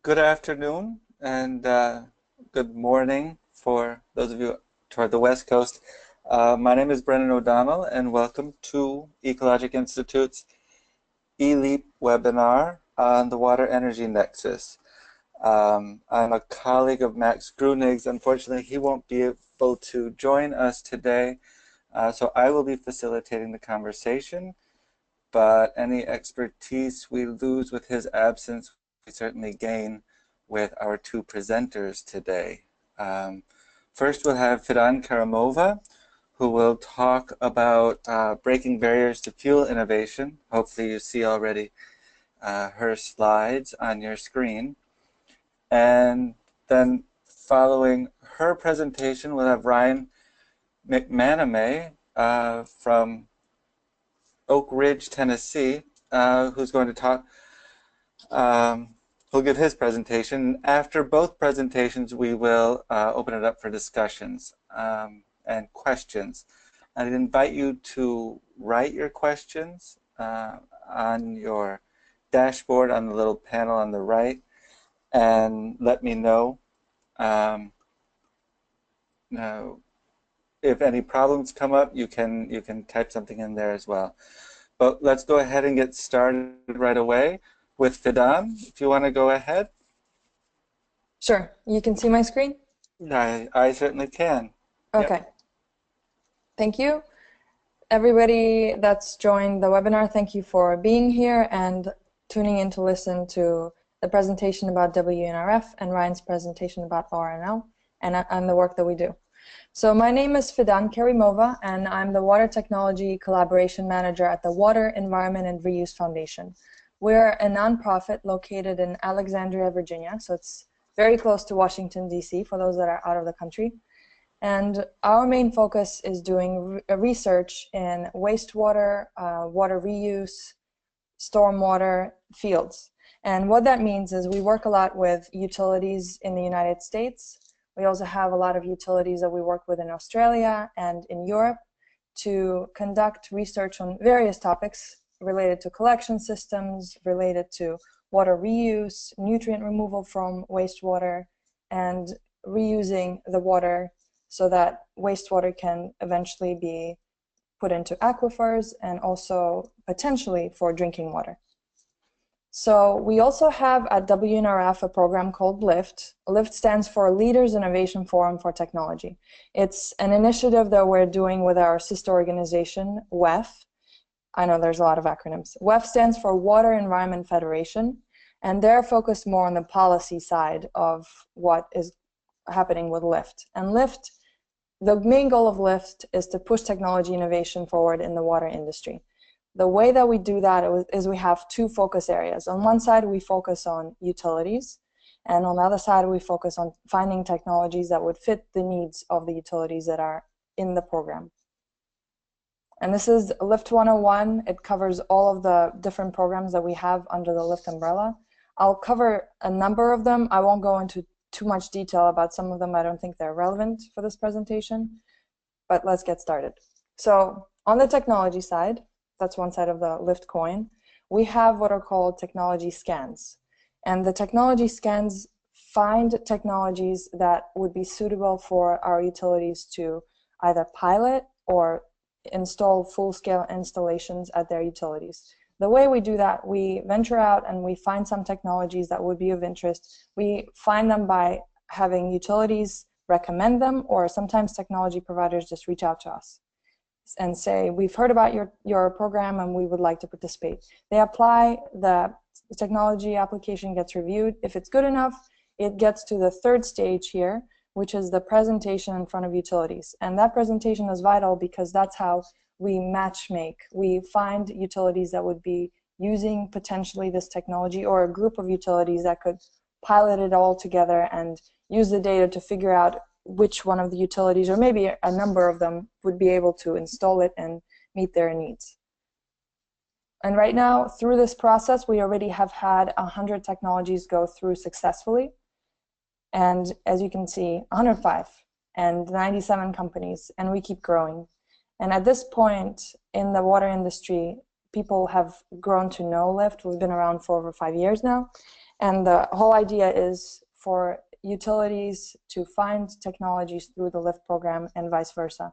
Good afternoon and good morning for those of you toward the West Coast. My name is Brennan O'Donnell and welcome to Ecologic Institute's ELEEP webinar on the Water Energy Nexus. I'm a colleague of Max Grunig's. Unfortunately, he won't be able to join us today, so I will be facilitating the conversation, but any expertise we lose with his absence, we certainly gain with our two presenters today. First, we'll have Fidan Karimova, who will talk about breaking barriers to fuel innovation. Hopefully you see already her slides on your screen. And then following her presentation, we'll have Ryan McManamay from Oak Ridge, Tennessee, who's going to talk. He'll give his presentation. After both presentations, we will open it up for discussions and questions. I'd invite you to write your questions on your dashboard on the little panel on the right, and let me know if any problems come up. You can type something in there as well. But let's go ahead and get started right away with Fidan, if you want to go ahead. Sure. You can see my screen? I certainly can. Okay. Yep. Thank you. Everybody that's joined the webinar, thank you for being here and tuning in to listen to the presentation about WNRF and Ryan's presentation about RNL and the work that we do. So my name is Fidan Karimova, and I'm the Water Technology Collaboration Manager at the Water, Environment, and Reuse Foundation. We're a nonprofit located in Alexandria, Virginia, so it's very close to Washington, D.C., for those that are out of the country. And our main focus is doing research in wastewater, water reuse, stormwater fields. And what that means is we work a lot with utilities in the United States. We also have a lot of utilities that we work with in Australia and in Europe to conduct research on various topics related to collection systems, related to water reuse, nutrient removal from wastewater, and reusing the water so that wastewater can eventually be put into aquifers and also potentially for drinking water. So we also have at WNRF a program called LIFT. LIFT stands for Leaders Innovation Forum for Technology. It's an initiative that we're doing with our sister organization, WEF. I know there's a lot of acronyms. WEF stands for Water Environment Federation, and they're focused more on the policy side of what is happening with LIFT. And LIFT, the main goal of LIFT is to push technology innovation forward in the water industry. The way that we do that is we have two focus areas. On one side, we focus on utilities, and on the other side, we focus on finding technologies that would fit the needs of the utilities that are in the program. And this is LIFT 101. It covers all of the different programs that we have under the LIFT umbrella. I'll cover a number of them. I won't go into too much detail about some of them. I don't think they're relevant for this presentation, but let's get started. So on the technology side, that's one side of the LIFT coin, we have what are called technology scans. And the technology scans find technologies that would be suitable for our utilities to either pilot or install full-scale installations at their utilities. The way we do that, we venture out and we find some technologies that would be of interest. We find them by having utilities recommend them, or sometimes technology providers just reach out to us and say, we've heard about your program and we would like to participate. They apply, the technology application gets reviewed. If it's good enough, it gets to the third stage here, which is the presentation in front of utilities. And that presentation is vital because that's how we match make. We find utilities that would be using potentially this technology, or a group of utilities that could pilot it all together and use the data to figure out which one of the utilities, or maybe a number of them, would be able to install it and meet their needs. And right now, through this process, we already have had 100 technologies go through successfully. And as you can see, 105 and 97 companies, and we keep growing. And at this point in the water industry, people have grown to know LIFT. We've been around for over 5 years now. And the whole idea is for utilities to find technologies through the LIFT program and vice versa.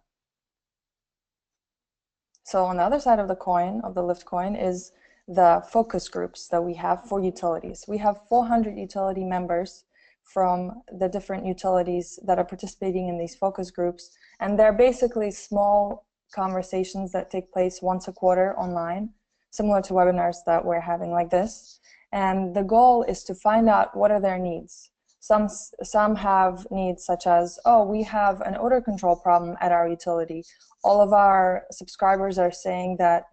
So on the other side of the coin, of the LIFT coin, is the focus groups that we have for utilities. We have 400 utility members from the different utilities that are participating in these focus groups, and they're basically small conversations that take place once a quarter online, similar to webinars that we're having like this. And the goal is to find out what are their needs. Some have needs such as, oh, we have an odor control problem at our utility. All of our subscribers are saying that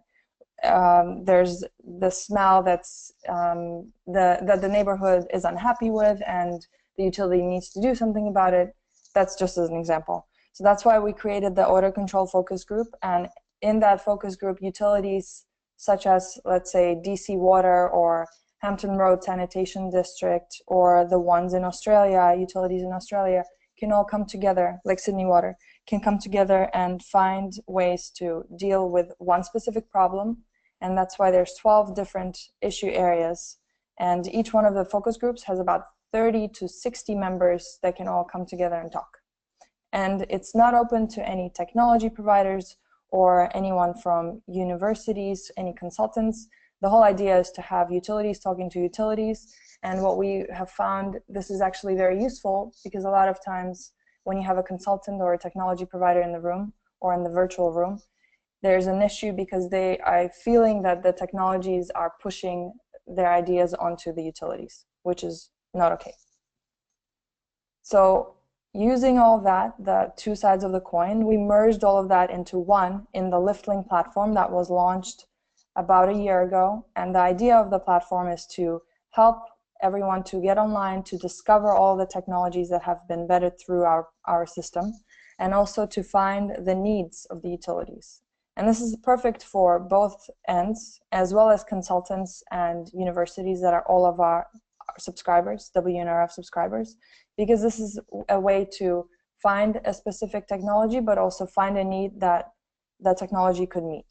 there's the smell that's that the neighborhood is unhappy with, and the utility needs to do something about it. That's just as an example. So that's why we created the odor control focus group, and in that focus group, utilities such as, let's say, DC Water or Hampton Road Sanitation District, or the ones in Australia, utilities in Australia, can all come together, like Sydney Water, can come together and find ways to deal with one specific problem. And that's why there's 12 different issue areas. And each one of the focus groups has about 30 to 60 members that can all come together and talk. And it's not open to any technology providers or anyone from universities, any consultants. The whole idea is to have utilities talking to utilities. And what we have found, this is actually very useful, because a lot of times when you have a consultant or a technology provider in the room or in the virtual room, there's an issue because they are feeling that the technologies are pushing their ideas onto the utilities, which is not okay. So using all that, the two sides of the coin, we merged all of that into one in the LiftLink platform that was launched about a year ago. And the idea of the platform is to help everyone to get online, to discover all the technologies that have been vetted through our system, and also to find the needs of the utilities. And this is perfect for both ends, as well as consultants and universities that are all of our subscribers, WNRF subscribers, because this is a way to find a specific technology, but also find a need that the technology could meet.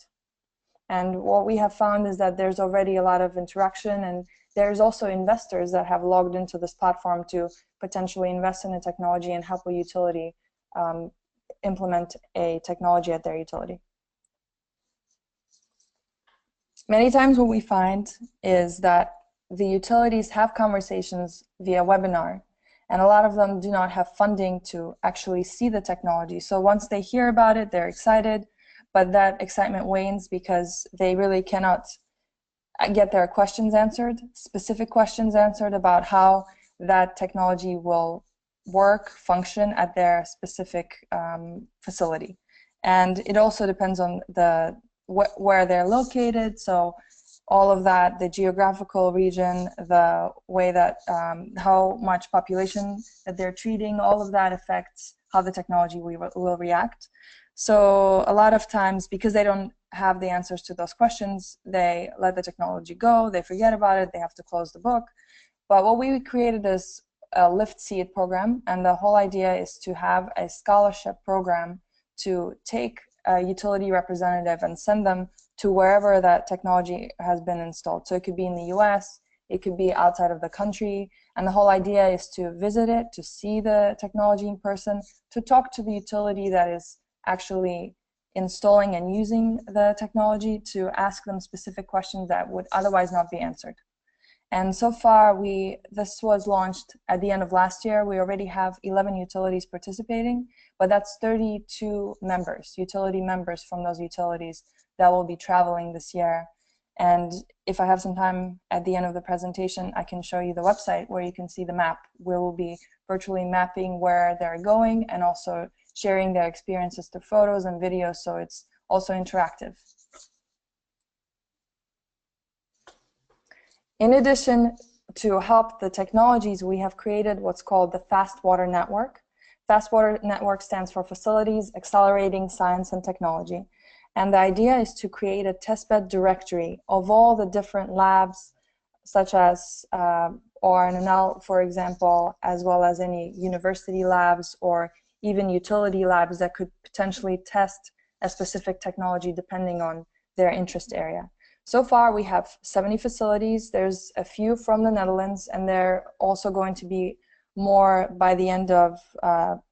And what we have found is that there's already a lot of interaction, and there's also investors that have logged into this platform to potentially invest in a technology and help a utility implement a technology at their utility. Many times what we find is that the utilities have conversations via webinar, and a lot of them do not have funding to actually see the technology. So once they hear about it, they're excited, but that excitement wanes because they really cannot get their questions answered, specific questions answered about how that technology will work, function at their specific facility. And it also depends on where they're located, so all of that, the geographical region, the way that, how much population that they're treating, all of that affects how the technology will react. So a lot of times, because they don't have the answers to those questions, they let the technology go, they forget about it, they have to close the book. But what we created is a Lift See It program, and the whole idea is to have a scholarship program to take a utility representative and send them to wherever that technology has been installed. So it could be in the US, it could be outside of the country, and the whole idea is to visit it, to see the technology in person, to talk to the utility that is actually installing and using the technology, to ask them specific questions that would otherwise not be answered. And so far, this was launched at the end of last year. We already have 11 utilities participating, but that's 32 members, utility members from those utilities that will be traveling this year. And if I have some time at the end of the presentation, I can show you the website where you can see the map. We will be virtually mapping where they're going and also sharing their experiences through photos and videos, so it's also interactive. In addition to help the technologies, we have created what's called the Fast Water Network. Fast Water Network stands for Facilities Accelerating Science and Technology. And the idea is to create a testbed directory of all the different labs, such as ORNNL, for example, as well as any university labs or even utility labs that could potentially test a specific technology depending on their interest area. So far, we have 70 facilities. There's a few from the Netherlands, and there are also going to be more by the end of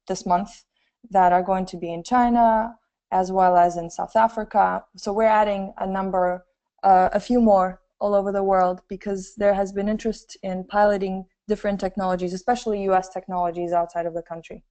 this month that are going to be in China, as well as in South Africa. So we're adding a few more all over the world, because there has been interest in piloting different technologies, especially US technologies outside of the country.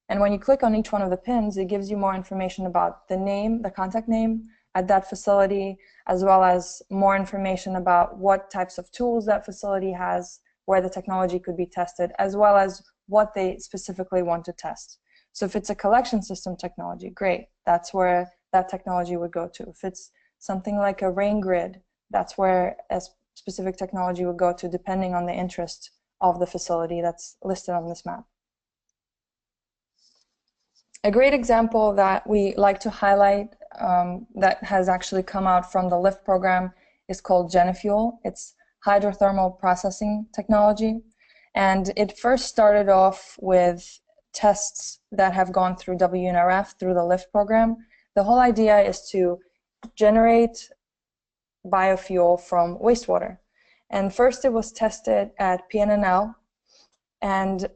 And when you click on each one of the pins, it gives you more information about the name, the contact name at that facility, as well as more information about what types of tools that facility has, where the technology could be tested, as well as what they specifically want to test. So if it's a collection system technology, great, that's where that technology would go to. If it's something like a rain grid, that's where a specific technology would go to, depending on the interest of the facility that's listed on this map. A great example that we like to highlight that has actually come out from the ELEEP program is called Jenna Fuel. It's hydrothermal processing technology. And it first started off with tests that have gone through WNRF, through the ELEEP program. The whole idea is to generate biofuel from wastewater. And first it was tested at PNNL, and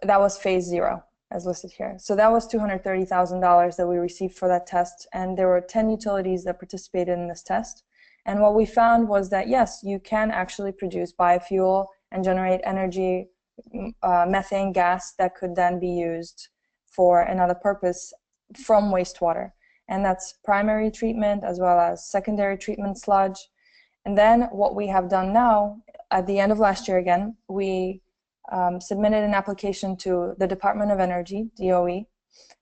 that was phase 0. As listed here. So that was $230,000 that we received for that test, and there were 10 utilities that participated in this test. And what we found was that, yes, you can actually produce biofuel and generate energy, methane gas that could then be used for another purpose from wastewater. And that's primary treatment as well as secondary treatment sludge. And then what we have done now, at the end of last year again, we submitted an application to the Department of Energy, DOE,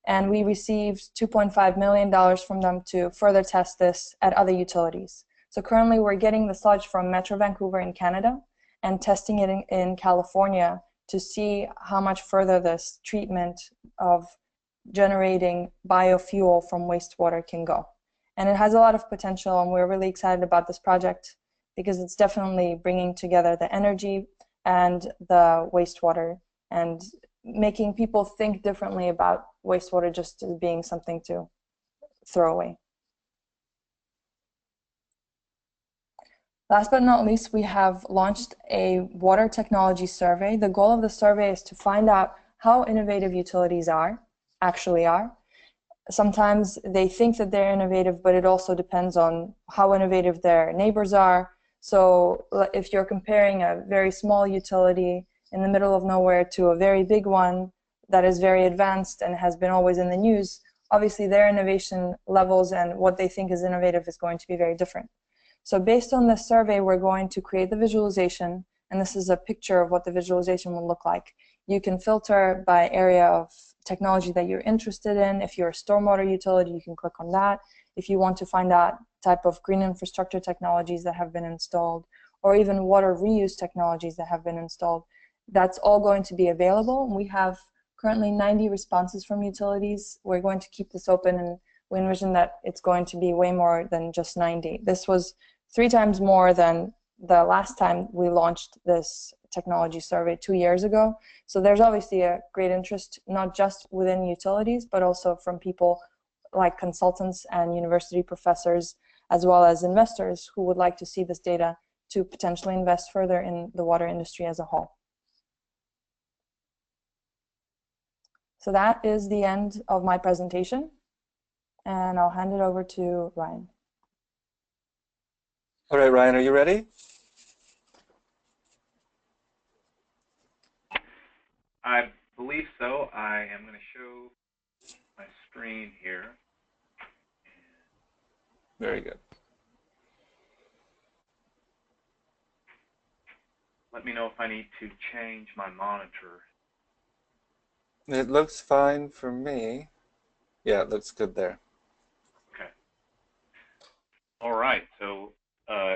and we received $2.5 million from them to further test this at other utilities. So currently we're getting the sludge from Metro Vancouver in Canada and testing it in California to see how much further this treatment of generating biofuel from wastewater can go. And it has a lot of potential, and we're really excited about this project because it's definitely bringing together the energy and the wastewater and making people think differently about wastewater just as being something to throw away. Last but not least, we have launched a water technology survey. The goal of the survey is to find out how innovative utilities actually are. Sometimes they think that they're innovative, but it also depends on how innovative their neighbors are. So if you're comparing a very small utility in the middle of nowhere to a very big one that is very advanced and has been always in the news, obviously their innovation levels and what they think is innovative is going to be very different. So based on this survey, we're going to create the visualization, and this is a picture of what the visualization will look like. You can filter by area of technology that you're interested in. If you're a stormwater utility, you can click on that. If you want to find out type of green infrastructure technologies that have been installed, or even water reuse technologies that have been installed, that's all going to be available. We have currently 90 responses from utilities. We're going to keep this open, and we envision that it's going to be way more than just 90. This was 3 times more than the last time we launched this technology survey 2 years ago. So there's obviously a great interest, not just within utilities, but also from people like consultants and university professors, as well as investors who would like to see this data to potentially invest further in the water industry as a whole. So that is the end of my presentation, and I'll hand it over to Ryan. All right, Ryan, are you ready? I believe so. I am going to show my screen here. Very good. Let me know if I need to change my monitor. It looks fine for me. Yeah, it looks good there. Okay. All right, so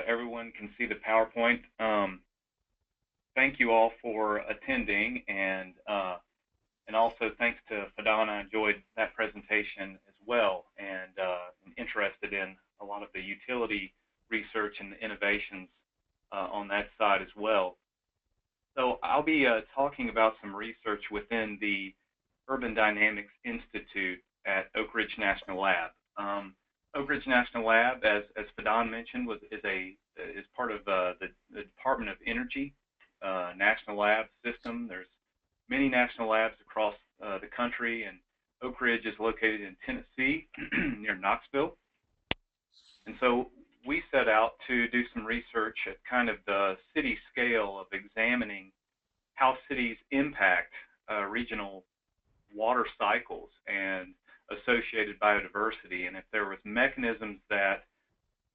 everyone can see the PowerPoint. Thank you all for attending, and also thanks to Fidan. I enjoyed that presentation as well, and interested in a lot of the utility research and innovations on that side as well. So I'll be talking about some research within the Urban Dynamics Institute at Oak Ridge National Lab. Oak Ridge National Lab, as Fidan mentioned, is part of the Department of Energy National Lab system. There's many national labs across the country, and Oak Ridge is located in Tennessee near Knoxville. And so we set out to do some research at kind of the city scale of examining how cities impact regional water cycles and associated biodiversity, and if there was mechanisms that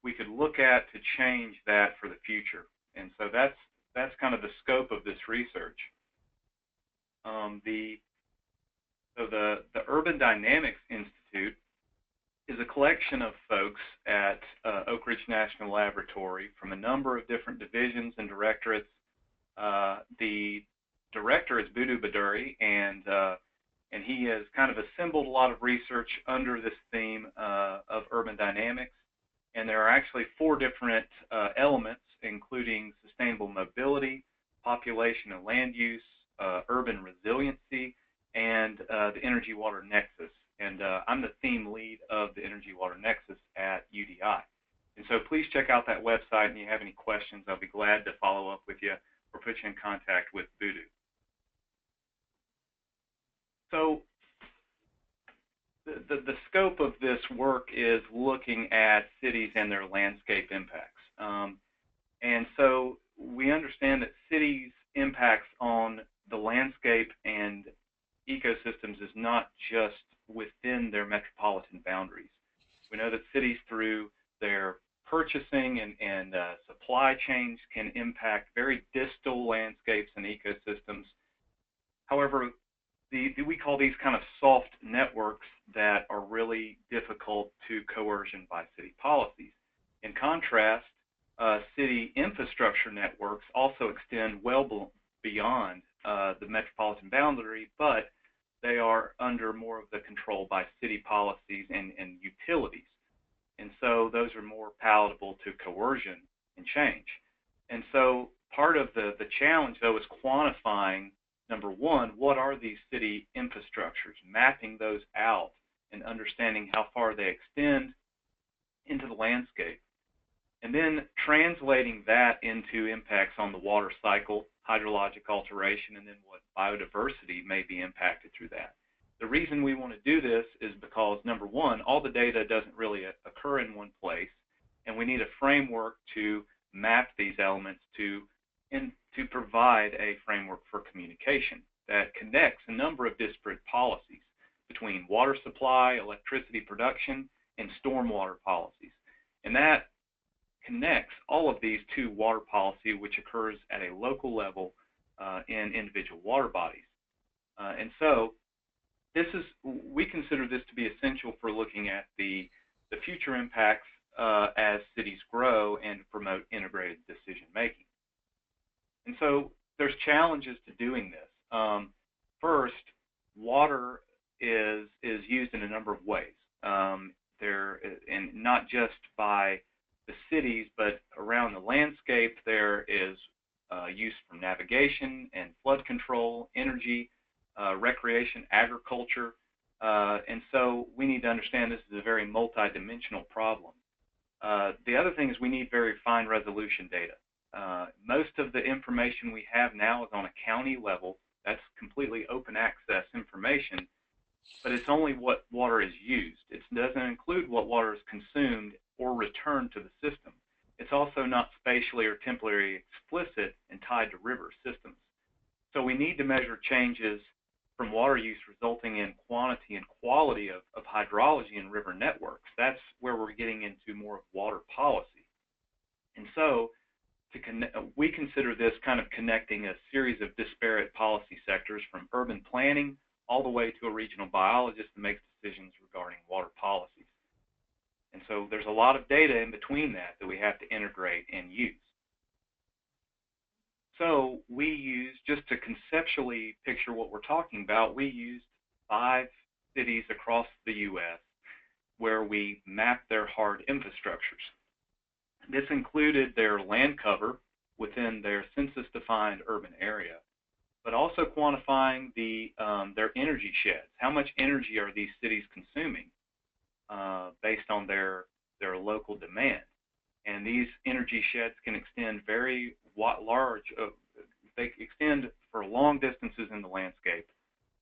we could look at to change that for the future. And so that's kind of the scope of this research. The Urban Dynamics Institute is a collection of folks at Oak Ridge National Laboratory from a number of different divisions and directorates. The director is Budu Baduri, and he has kind of assembled a lot of research under this theme of urban dynamics. And there are actually 4 different elements, including sustainable mobility, population and land use, urban resiliency, and the energy water nexus. And I'm the theme lead of the energy water nexus at UDI. And so please check out that website, and if you have any questions, I'll be glad to follow up with you or put you in contact with Budu. So the scope of this work is looking at cities and their landscape impacts. And so we understand that cities' impacts on the landscape and ecosystems is not just within their metropolitan boundaries. We know that cities, through their purchasing and supply chains, can impact very distal landscapes and ecosystems. However, we call these kind of soft networks that are really difficult to coercion by city policies. In contrast, city infrastructure networks also extend well beyond the metropolitan boundary, but they are under more of the control by city policies and utilities. And so those are more palatable to coercion and change. And so part of the challenge, though, is quantifying, number one, what are these city infrastructures, mapping those out and understanding how far they extend into the landscape, and then translating that into impacts on the water cycle, hydrologic alteration, and then what biodiversity may be impacted through that. The reason we want to do this is because, number one, all the data doesn't really occur in one place, and we need a framework to map these elements to provide a framework for communication that connects a number of disparate policies between water supply, electricity production, and stormwater policies. And that connects all of these to water policy, which occurs at a local level in individual water bodies. And so we consider this to be essential for looking at the future impacts as cities grow and to promote integrated decision making. And so there's challenges to doing this. First, water is used in a number of ways. And not just by the cities, but around the landscape, there is use for navigation and flood control, energy, recreation, agriculture. And so we need to understand this is a very multidimensional problem. The other thing is we need very fine resolution data. Most of the information we have now is on a county level. That's completely open access information, but it's only what water is used. It doesn't include what water is consumed or returned to the system. It's also not spatially or temporally explicit and tied to river systems. So we need to measure changes from water use resulting in quantity and quality of hydrology in river networks. That's where we're getting into more of water policy. And so we consider this kind of connecting a series of disparate policy sectors, from urban planning all the way to a regional biologist that makes decisions regarding water policies. And so there's a lot of data in between that we have to integrate and use. So we use, just to conceptually picture what we're talking about, we used 5 cities across the U.S. where we mapped their hard infrastructures. This included their land cover within their census-defined urban area, but also quantifying their energy sheds. How much energy are these cities consuming? based on their local demand. And these energy sheds can extend very large, they extend for long distances in the landscape.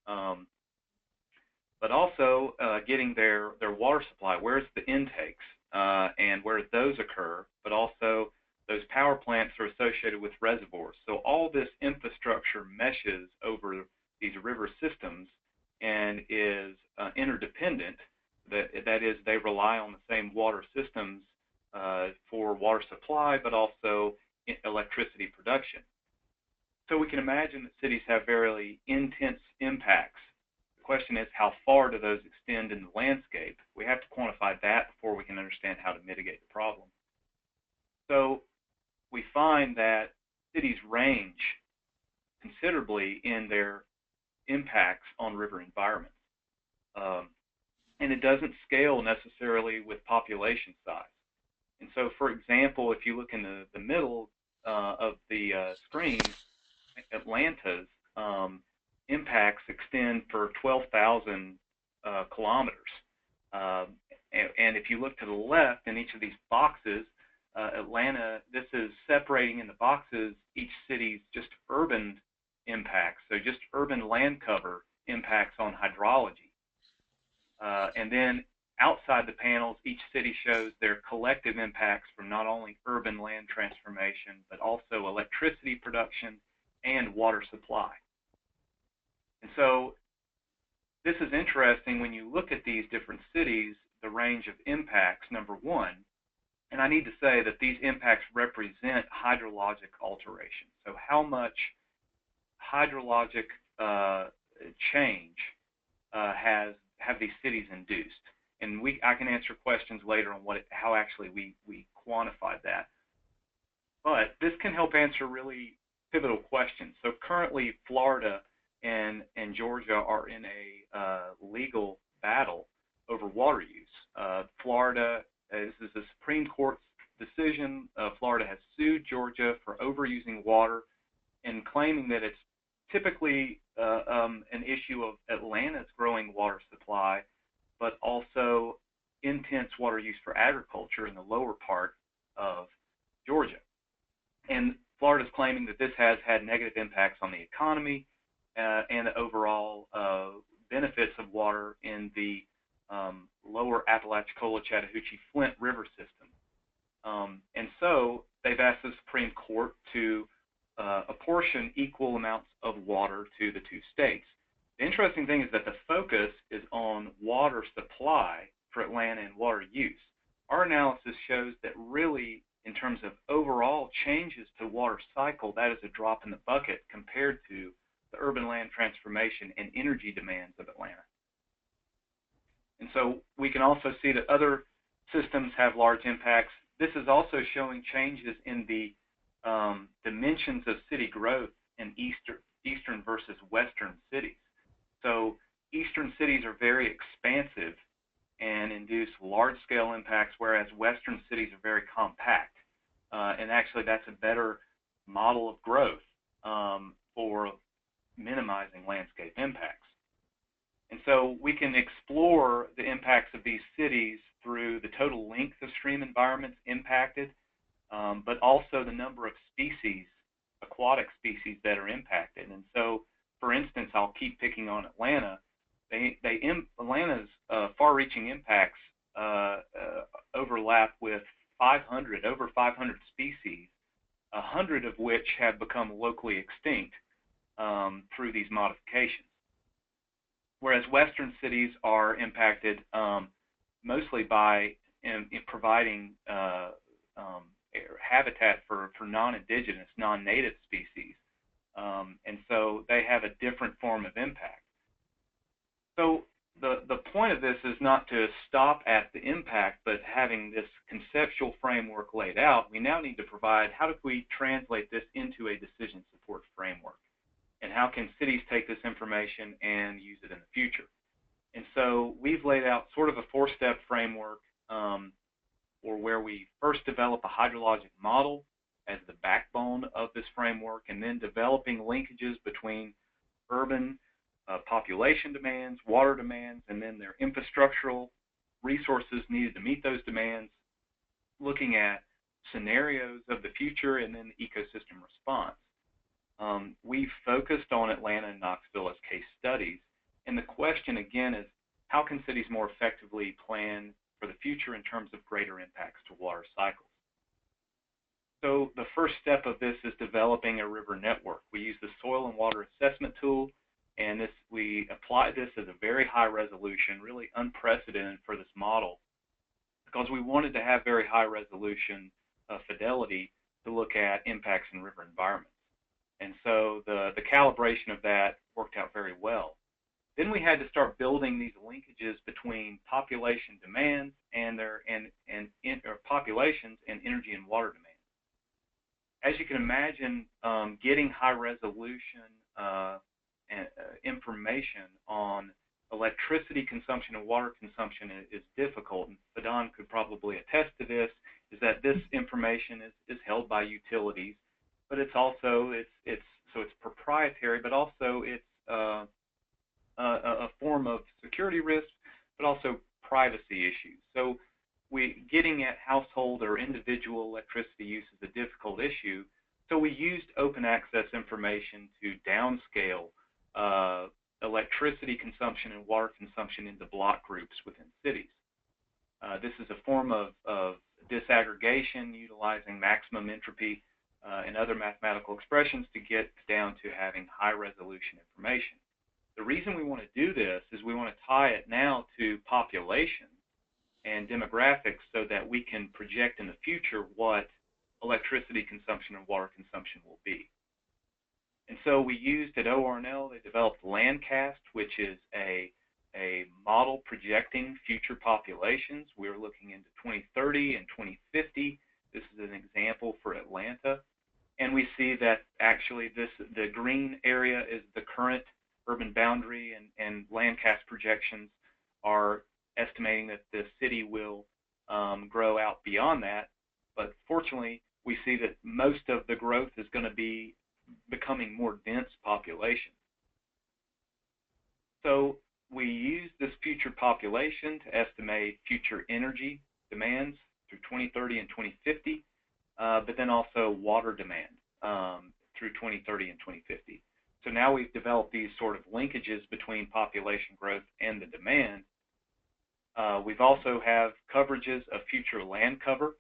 But also getting their water supply, where's the intakes and where those occur, but also those power plants are associated with reservoirs. So all this infrastructure meshes over these river systems and is interdependent. That is, they rely on the same water systems for water supply, but also electricity production. So we can imagine that cities have very intense impacts. The question is, how far do those extend in the landscape? We have to quantify that before we can understand how to mitigate the problem. So we find that cities range considerably in their impacts on river environments. And it doesn't scale necessarily with population size. And so, for example, if you look in the middle of the screen, Atlanta's impacts extend for 12,000 kilometers. And if you look to the left in each of these boxes, Atlanta, this is separating in the boxes each city's just urban impacts, so just urban land cover impacts on hydrology. And then outside the panels, each city shows their collective impacts from not only urban land transformation, but also electricity production and water supply. And so this is interesting when you look at these different cities, the range of impacts, number one, and I need to say that these impacts represent hydrologic alteration. So how much hydrologic change have these cities induced? And I can answer questions later on how actually we quantified that. But this can help answer really pivotal questions. So currently, Florida and Georgia are in a legal battle over water use. Florida, this is a Supreme Court decision. Florida has sued Georgia for overusing water and claiming that it's typically an issue of Atlanta's growing water supply, but also intense water use for agriculture in the lower part of Georgia. And Florida's claiming that this has had negative impacts on the economy and the overall benefits of water in the lower Apalachicola, Chattahoochee, Flint River system. And so they've asked the Supreme Court to apportion equal amounts of water to the two states. The interesting thing is that the focus is on water supply for Atlanta and water use. Our analysis shows that really, in terms of overall changes to water cycle, that is a drop in the bucket compared to the urban land transformation and energy demands of Atlanta. And so we can also see that other systems have large impacts. This is also showing changes in the dimensions of city growth in eastern versus western cities. So eastern cities are very expansive and induce large-scale impacts, whereas western cities are very compact. And actually, that's a better model of growth for minimizing landscape impacts. And so we can explore the impacts of these cities through the total length of stream environments impacted, but also the number of species, aquatic species that are impacted. And so, for instance, I'll keep picking on Atlanta. Atlanta's far-reaching impacts overlap with over 500 species, 100 of which have become locally extinct through these modifications. Whereas western cities are impacted mostly by providing habitat for non-indigenous, non-native species. And so they have a different form of impact. So the point of this is not to stop at the impact, but having this conceptual framework laid out, we now need to provide how do we translate this into a decision support framework? And how can cities take this information and use it in the future? And so we've laid out sort of a four-step framework or where we first develop a hydrologic model as the backbone of this framework, and then developing linkages between urban population demands, water demands, and then their infrastructural resources needed to meet those demands, looking at scenarios of the future, and then the ecosystem response. We focused on Atlanta and Knoxville as case studies, and the question again is, how can cities more effectively plan for the future in terms of greater impacts to water cycles? So the first step of this is developing a river network. We use the soil and water assessment tool, and we applied this as a very high resolution, really unprecedented for this model, because we wanted to have very high resolution fidelity to look at impacts in river environments. And so the calibration of that worked out very well. Then we had to start building these linkages between population demands and populations and energy and water demands. As you can imagine, getting high resolution information on electricity consumption and water consumption is difficult, and Fidan could probably attest to this, is that this information is held by utilities, but it's also, it's proprietary, but also it's a form of security risk, but also privacy issues. So getting at household or individual electricity use is a difficult issue, so we used open access information to downscale electricity consumption and water consumption into block groups within cities. This is a form of disaggregation utilizing maximum entropy and other mathematical expressions to get down to having high resolution information. The reason we want to do this is we want to tie it now to population and demographics so that we can project in the future what electricity consumption and water consumption will be. And so we used at ORNL, they developed Landcast, which is a model projecting future populations. We were looking into 2030 and 2050. This is an example for Atlanta. And we see that actually the green area is the current urban boundary, and Landcast projections are estimating that the city will grow out beyond that. But fortunately, we see that most of the growth is going to be becoming more dense population. So we use this future population to estimate future energy demands through 2030 and 2050, but then also water demand through 2030 and 2050. So now we've developed these sort of linkages between population growth and the demand. We've also have coverages of future land cover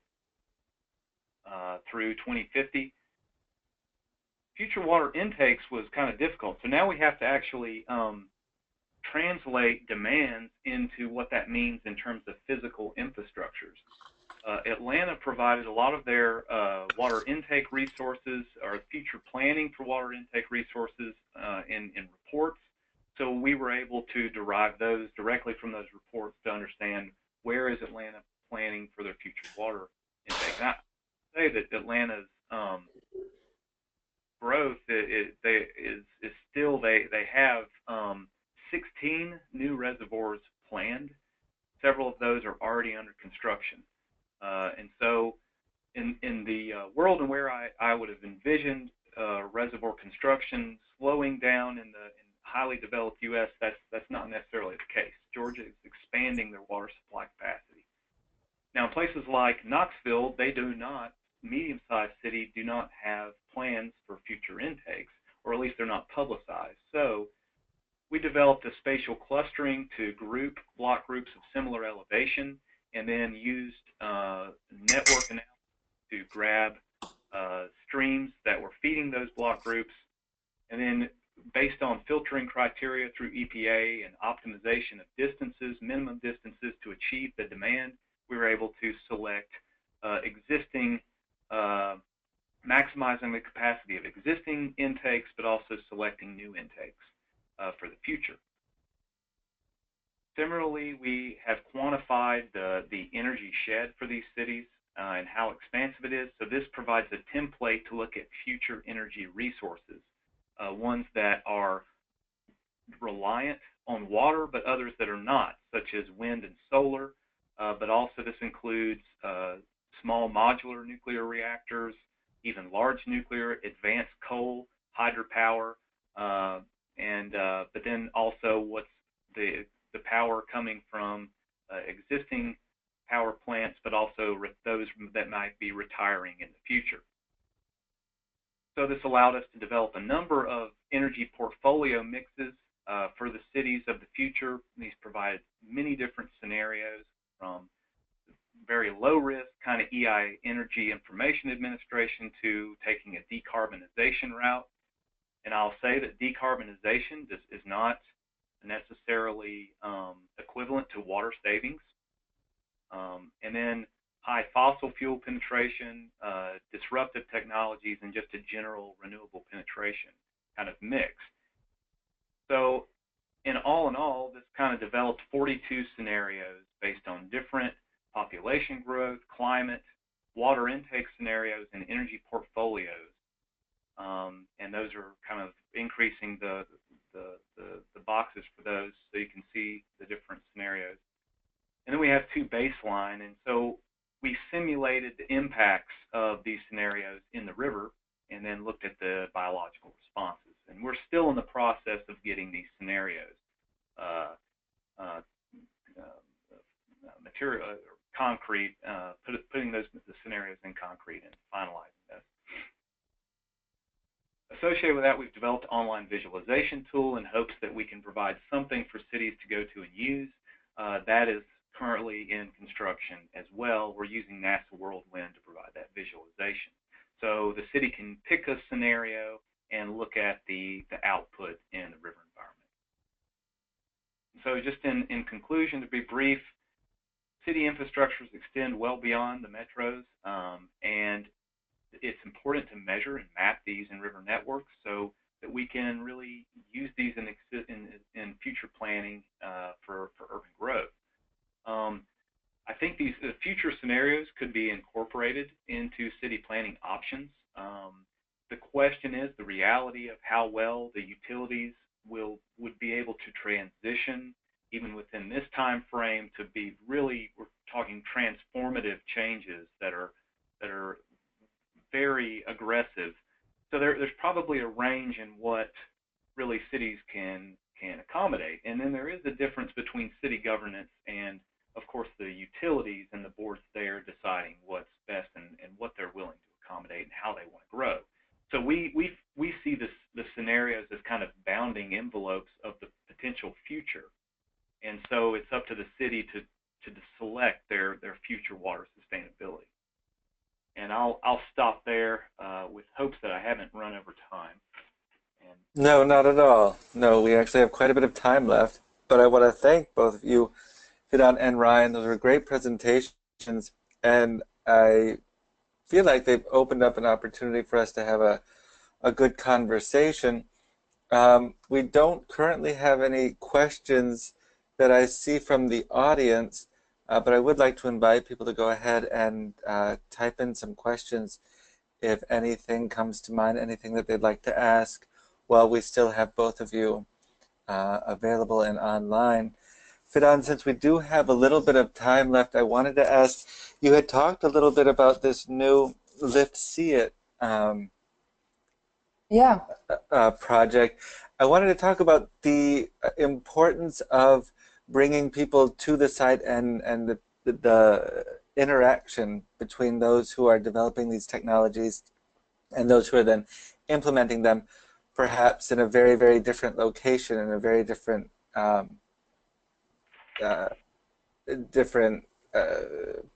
through 2050. Future water intakes was kind of difficult. So now we have to actually translate demands into what that means in terms of physical infrastructures. Atlanta provided a lot of their water intake resources, or future planning for water intake resources in reports. So we were able to derive those directly from those reports to understand where is Atlanta planning for their future water intake. And I say that Atlanta's growth is still, they have 16 new reservoirs planned. Several of those are already under construction. And so in the world in where I would have envisioned reservoir construction slowing down in the highly developed U.S., that's not necessarily the case. Georgia is expanding their water supply capacity. Now, in places like Knoxville, medium-sized cities do not have plans for future intakes, or at least they're not publicized. So we developed a spatial clustering to group block groups of similar elevation, and then used network analysis to grab streams that were feeding those block groups, and then based on filtering criteria through EPA and optimization of distances, minimum distances to achieve the demand, we were able to select maximizing the capacity of existing intakes, but also selecting new intakes for the future. Similarly, we have quantified the energy shed for these cities and how expansive it is. So this provides a template to look at future energy resources, ones that are reliant on water, but others that are not, such as wind and solar. But also this includes small modular nuclear reactors, even large nuclear, advanced coal, hydropower, but then also what's the power coming from existing might be retiring in the future. So this allowed us to develop a number of energy portfolio mixes for the cities of the future. These provide many different scenarios, from very low risk kind of EI energy information administration to taking a decarbonization route. And I'll say that decarbonization is not necessarily equivalent to water savings. And then high fossil fuel penetration, disruptive technologies, and just a general renewable penetration kind of mix. So in all, this kind of developed 42 scenarios based on different population growth, climate, water intake scenarios, and energy portfolios. And those are kind of increasing the boxes for those so you can see the different scenarios. And then we have two baseline, and so we simulated the impacts of these scenarios in the river and then looked at the biological responses. And we're still in the process of getting these scenarios, material, concrete, putting the scenarios in concrete and finalizing this. Associated with that, we've developed an online visualization tool in hopes that we can provide something for cities to go to and use. That is currently in construction as well. We're using NASA Whirlwind to provide that visualization. So the city can pick a scenario and look at the output in the river environment. So just in conclusion, to be brief, city infrastructures extend well beyond the metros, and it's important to measure and map these in river networks so that we can really use these in future planning for urban growth. I think these future scenarios could be incorporated into city planning options. The question is the reality of how well the utilities would be able to transition even within this time frame to be really, we're talking transformative changes that are very aggressive. So there's probably a range in what really cities can accommodate. And then there is a difference between city governance and, of course, the utilities and the boards there deciding what's best and what they're willing to accommodate and how they want to grow. So we see the scenarios as kind of bounding envelopes of the potential future. And so it's up to the city to select their future water sustainability. And I'll stop there with hopes that I haven't run over time. No, not at all. No, we actually have quite a bit of time left. But I want to thank both of you, Fidan and Ryan. Those were great presentations, and I feel like they've opened up an opportunity for us to have a good conversation. We don't currently have any questions that I see from the audience, but I would like to invite people to go ahead and type in some questions if anything comes to mind, anything that they'd like to ask while we still have both of you available and online. Fidan, since we do have a little bit of time left, I wanted to ask, you had talked a little bit about this new Lift See It project. I wanted to talk about the importance of bringing people to the site and the interaction between those who are developing these technologies and those who are then implementing them, perhaps in a very, very different location, in a very different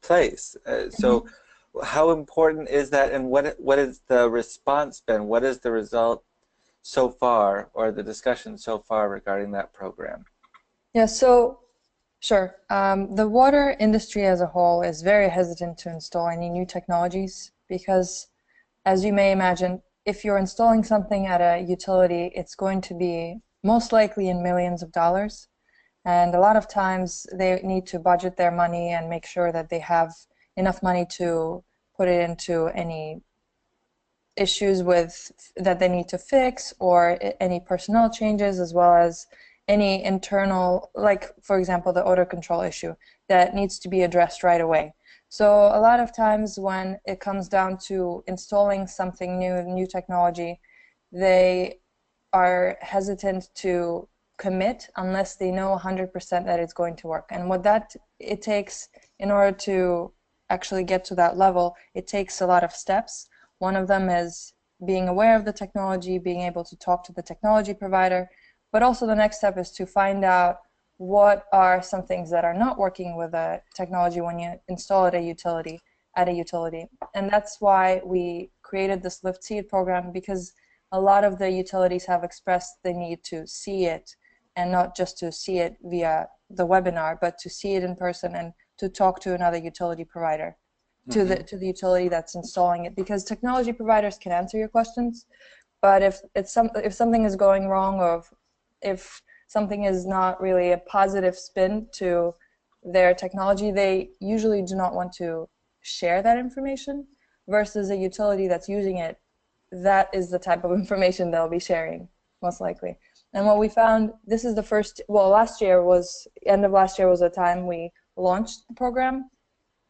place. So how important is that, and what is the response been? What is the result so far, or the discussion so far regarding that program? Yeah, so sure. The water industry as a whole is very hesitant to install any new technologies because, as you may imagine, if you're installing something at a utility, it's going to be most likely in millions of dollars. And a lot of times they need to budget their money and make sure that they have enough money to put it into any issues that they need to fix, or any personnel changes, as well as any internal, like for example the odor control issue that needs to be addressed right away. So a lot of times when it comes down to installing something new technology, they are hesitant to commit unless they know 100% that it's going to work. And what it takes in order to actually get to that level, it takes a lot of steps. One of them is being aware of the technology, being able to talk to the technology provider, but also the next step is to find out what are some things that are not working with the technology when you install it at a utility. And that's why we created this Lift Seed program, because a lot of the utilities have expressed the need to see it, and not just to see it via the webinar, but to see it in person and to talk to another utility provider, to the utility that's installing it, because technology providers can answer your questions, but if something is going wrong, or if something is not really a positive spin to their technology, they usually do not want to share that information, versus a utility that's using it, that is the type of information they'll be sharing, most likely. And what we found, this is the first, well, end of last year was the time we launched the program,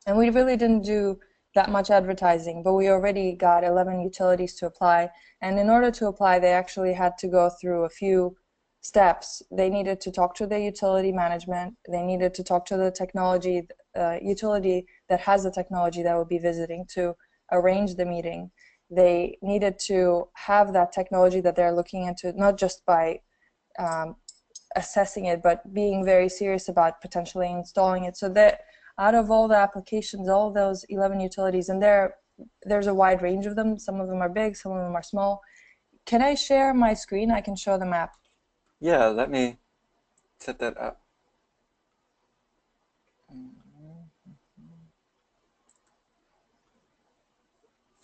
and we really didn't do that much advertising, but we already got 11 utilities to apply. And in order to apply, they actually had to go through a few steps. They needed to talk to the utility management. They needed to talk to the technology utility that has the technology that will be visiting, to arrange the meeting. They needed to have that technology that they're looking into, not just by assessing it, but being very serious about potentially installing it. So that out of all the applications, all those 11 utilities, and there's a wide range of them. Some of them are big, some of them are small. Can I share my screen? I can show the map. Yeah, let me set that up.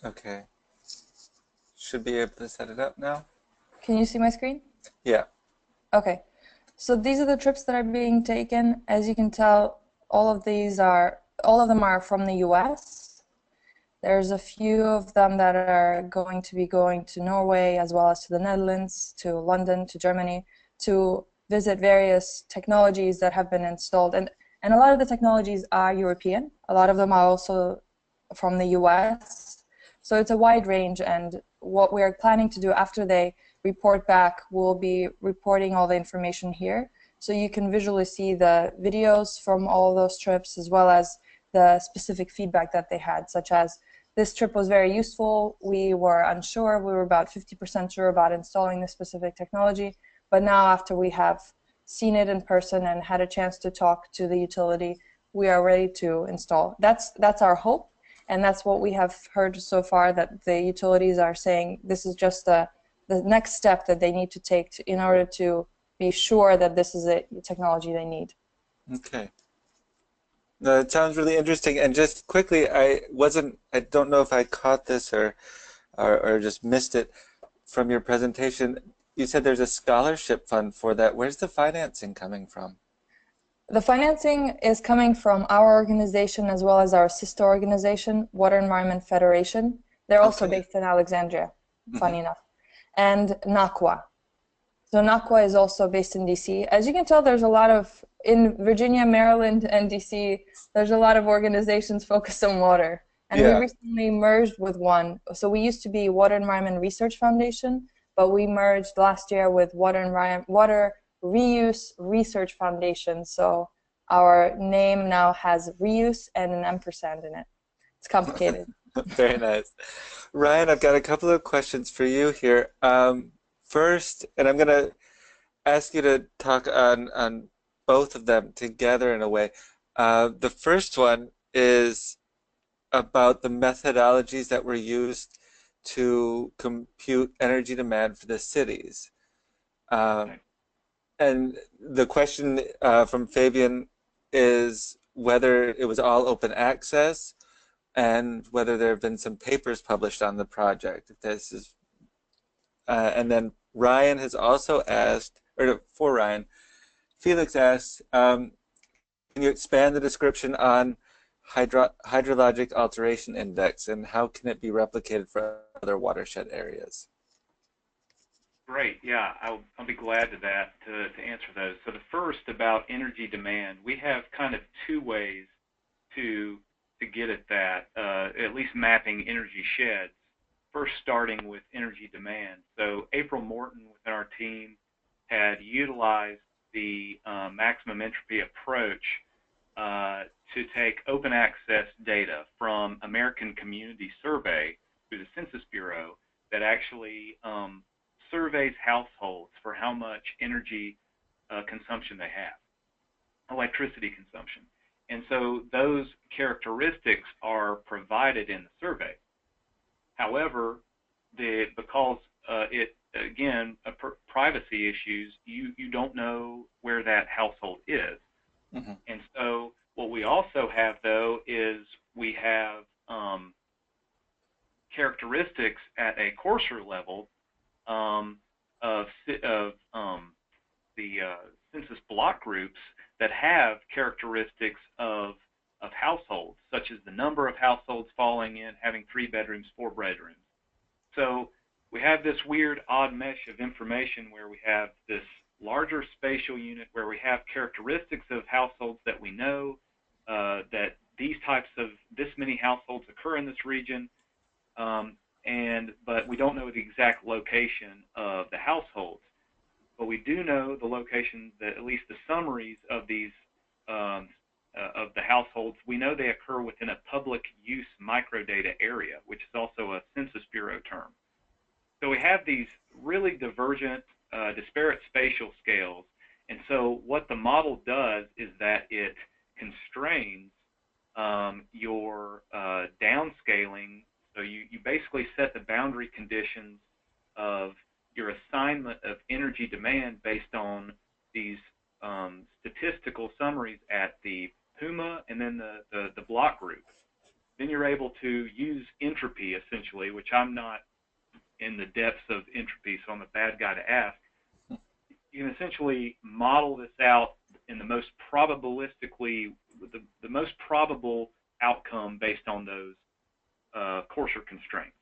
Okay. Should be able to set it up now. Can you see my screen? Yeah. Okay. So these are the trips that are being taken. As you can tell, all of them are from the US. There's a few of them that are going to be going to Norway, as well as to the Netherlands, to London, to Germany, to visit various technologies that have been installed. And a lot of the technologies are European. A lot of them are also from the US. So it's a wide range, and what we're planning to do after they report back, we'll be reporting all the information here. So you can visually see the videos from all those trips, as well as the specific feedback that they had, such as, this trip was very useful, we were unsure, we were about 50% sure about installing this specific technology, but now after we have seen it in person and had a chance to talk to the utility, we are ready to install. That's our hope, and that's what we have heard so far, that the utilities are saying this is just the next step that they need to take in order to be sure that this is a technology they need. Okay. No, it sounds really interesting. And just quickly, I don't know if I caught this or just missed it from your presentation. You said there's a scholarship fund for that. Where's the financing coming from? The financing is coming from our organization, as well as our sister organization, Water Environment Federation. They're also based in Alexandria, funny enough, and NACWA. So NACWA is also based in DC. As you can tell, there's a lot of, in Virginia, Maryland, and DC, there's a lot of organizations focused on water. And we recently merged with one. So we used to be Water Environment Research Foundation, but we merged last year with Water Reuse Research Foundation. So our name now has reuse and an ampersand in it. It's complicated. Very nice. Ryan, I've got a couple of questions for you here. First, and I'm going to ask you to talk on both of them together in a way. The first one is about the methodologies that were used to compute energy demand for the cities. And the question from Fabian is whether it was all open access, and whether there have been some papers published on the project. If this is, and then Ryan has also asked, or for Ryan, Felix asked, can you expand the description on hydrologic alteration index, and how can it be replicated for other watershed areas? Great, yeah, I'll be glad to answer those. So the first, about energy demand, we have kind of two ways to get at that, at least mapping energy sheds. First, starting with energy demand. So April Morton within our team had utilized the maximum entropy approach to take open access data from American Community Survey through the Census Bureau that actually surveys households for how much energy consumption they have, electricity consumption. And so those characteristics are provided in the survey. However, because it, again, privacy issues, you don't know where that household is. Mm-hmm. And so what we also have, though, is we have characteristics at a coarser level of the census block groups that have characteristics of households, such as the number of households falling in, having 3 bedrooms, 4 bedrooms. So we have this weird odd mesh of information where we have this larger spatial unit where we have characteristics of households that we know that this many households occur in this region, but we don't know the exact location of the households. But we do know the locations, that at least the summaries of these of the households. We know they occur within a public use microdata area, which is also a Census Bureau term. So we have these really divergent, disparate spatial scales. And so what the model does is that it constrains your downscaling. So you basically set the boundary conditions of your assignment of energy demand based on these statistical summaries at the PUMA and then the block group. Then you're able to use entropy, essentially, which I'm not in the depths of entropy, so I'm a bad guy to ask. You can essentially model this out in the most probabilistically, the most probable outcome based on those coarser constraints.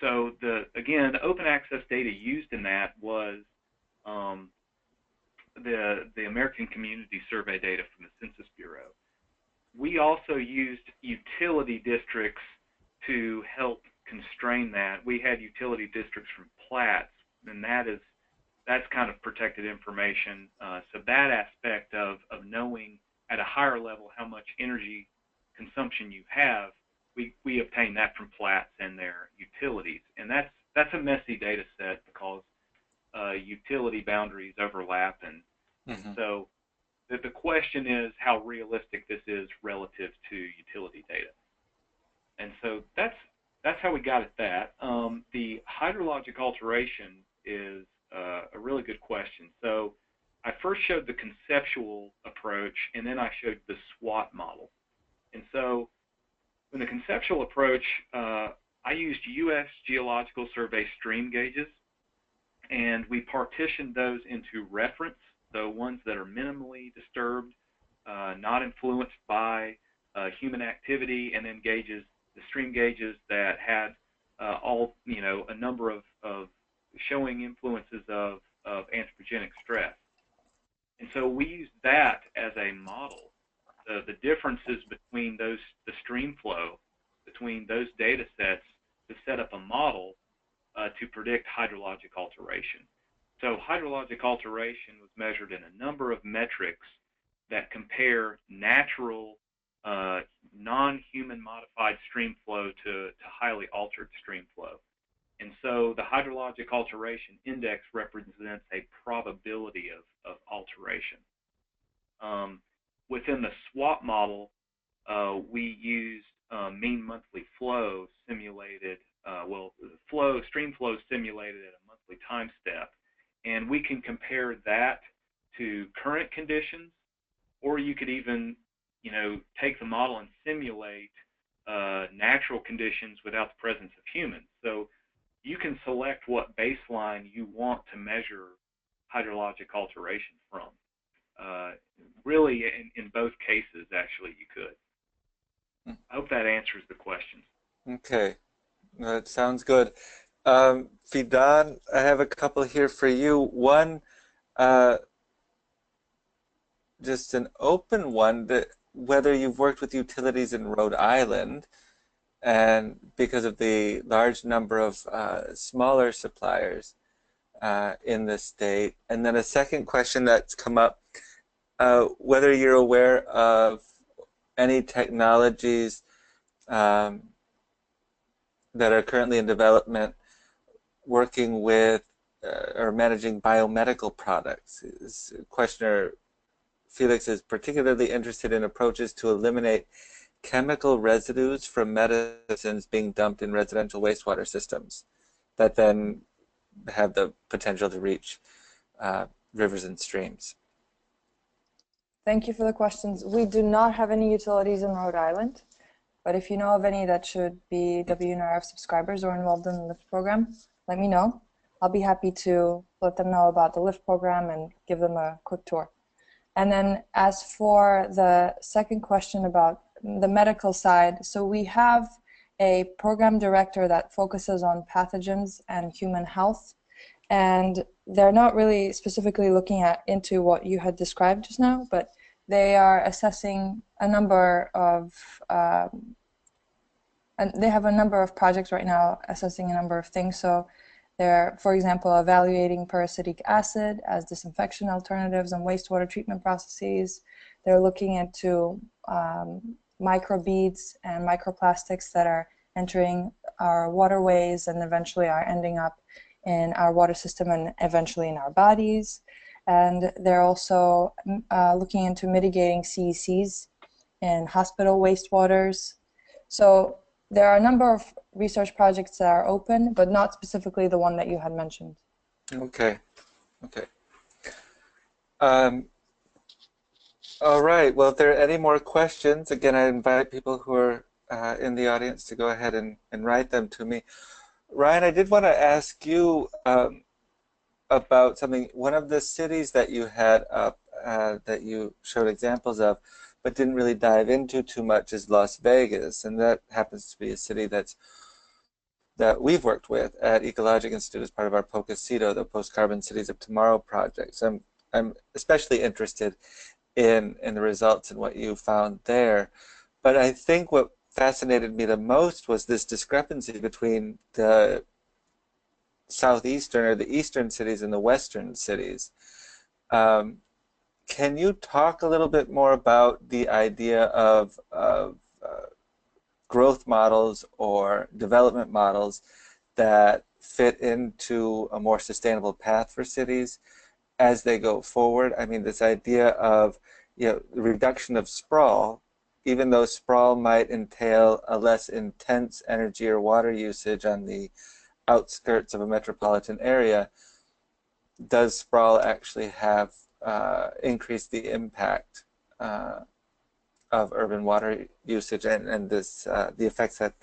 So again, the open access data used in that was the American Community Survey data from the Census Bureau. We also used utility districts to help constrain that. We had utility districts from plats, and that's kind of protected information. So that aspect of knowing at a higher level how much energy consumption you have, we obtain that from plats and their utilities. And that's a messy data set because utility boundaries overlap. And mm-hmm. So the question is how realistic this is relative to utility data. And so that's how we got at that. The hydrologic alteration is a really good question. So I first showed the conceptual approach, and then I showed the SWOT model. And so in the conceptual approach, I used U.S. Geological Survey stream gauges, and we partitioned those into reference, so ones that are minimally disturbed, not influenced by human activity, and then gauges, the stream gauges that had a number of showing influences of anthropogenic stress. And so we used that as a model. The differences between the stream flow between those data sets to set up a model to predict hydrologic alteration. So hydrologic alteration was measured in a number of metrics that compare natural, non-human modified stream flow to highly altered stream flow. And so the hydrologic alteration index represents a probability of alteration. Within the SWOT model, we used mean monthly flow simulated, stream flow simulated at a monthly time step. And we can compare that to current conditions, or you could even, take the model and simulate natural conditions without the presence of humans. So you can select what baseline you want to measure hydrologic alteration from. Really, in both cases, actually, you could. I hope that answers the question. Okay, that sounds good. Fidan, I have a couple here for you. One, just an open one, that whether you've worked with utilities in Rhode Island, and because of the large number of smaller suppliers in the state. And then a second question that's come up, whether you're aware of any technologies that are currently in development working with or managing biomedical products. Questioner Felix is particularly interested in approaches to eliminate chemical residues from medicines being dumped in residential wastewater systems that then have the potential to reach rivers and streams. Thank you for the questions. We do not have any utilities in Rhode Island, but if you know of any that should be WNRF subscribers or involved in the LIFT program, let me know. I'll be happy to let them know about the LIFT program and give them a quick tour. And then as for the second question about the medical side, so we have a program director that focuses on pathogens and human health, and they're not really specifically looking into what you had described just now, but they are assessing a number of and they have a number of projects right now assessing a number of things. So they're, for example, evaluating peracetic acid as disinfection alternatives and wastewater treatment processes. They're looking into microbeads and microplastics that are entering our waterways and eventually are ending up in our water system and eventually in our bodies. And they're also looking into mitigating CECs in hospital wastewaters. So there are a number of research projects that are open, but not specifically the one that you had mentioned. Okay. Okay. All right. Well, if there are any more questions, again, I invite people who are in the audience to go ahead and write them to me. Ryan, I did want to ask you about something. One of the cities that you had up that you showed examples of, but didn't really dive into too much, is Las Vegas, and that happens to be a city that we've worked with at Ecologic Institute as part of our POCUS-CITO, the Post-Carbon Cities of Tomorrow project. So I'm especially interested in the results and what you found there. But I think what fascinated me the most was this discrepancy between the southeastern or the eastern cities and the western cities. Can you talk a little bit more about the idea of growth models or development models that fit into a more sustainable path for cities as they go forward? I mean, this idea of the reduction of sprawl, even though sprawl might entail a less intense energy or water usage on the outskirts of a metropolitan area, does sprawl actually have increased the impact of urban water usage and this the effects that